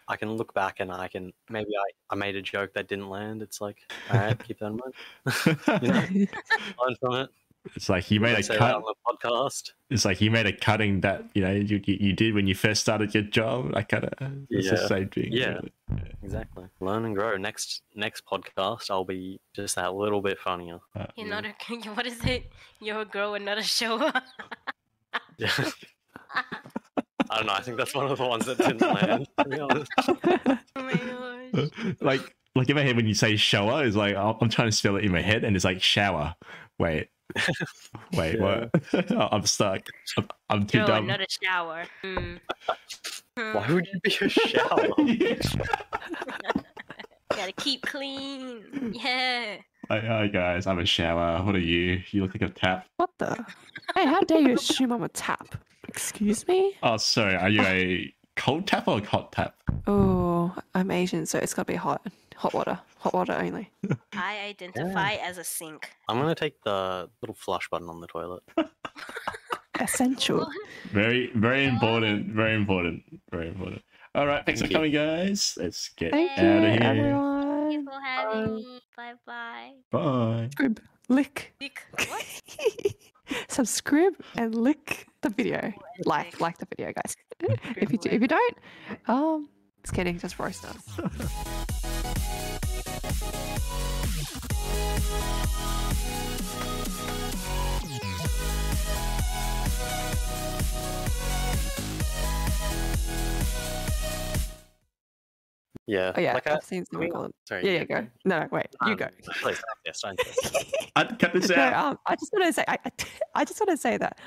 I can look back and I can maybe I made a joke that didn't land. It's like, all right, keep that in mind. You know, learn from it. It's like you made a Say that cut on the podcast. It's like you made a cutting that you did when you first started your job. I kind of it's the same thing. Yeah, really. exactly. Learn and grow. Next podcast, I'll be just that little bit funnier. You're not a what is it? You're a girl and not a shower. Yeah. I don't know. I think that's one of the ones that didn't land. To be honest. Oh my gosh. Like in my head when you say shower, it's like I'm trying to spell it in my head, and it's like shower. Wait, what? I'm stuck. I'm too Girl dumb. and not a shower. Why would you be a shower? Gotta keep clean. Yeah. Hi guys, I'm a shower. What are you? You look like a tap. What the? Hey, how dare you assume I'm a tap? Excuse me? Oh, sorry. Are you a cold tap or a hot tap? Oh, I'm Asian, so it's gotta be hot. Hot water only. I identify as a sink. I'm gonna take the little flush button on the toilet. Essential. Very important. Very important. Very important. All right, thanks for coming, guys. Let's get Thank out you, of here. everyone. Thank you for having me. Bye bye. Bye. Subscribe, lick. What? Subscribe and lick the video. Like the video, guys. If you don't, just kidding, just roast us. Yeah. Oh yeah, Like I've seen someone call it. Sorry. Yeah, go. No, wait, you go. Please, yes, don't. I'd cut this No, out. I just want to say, I just want to say that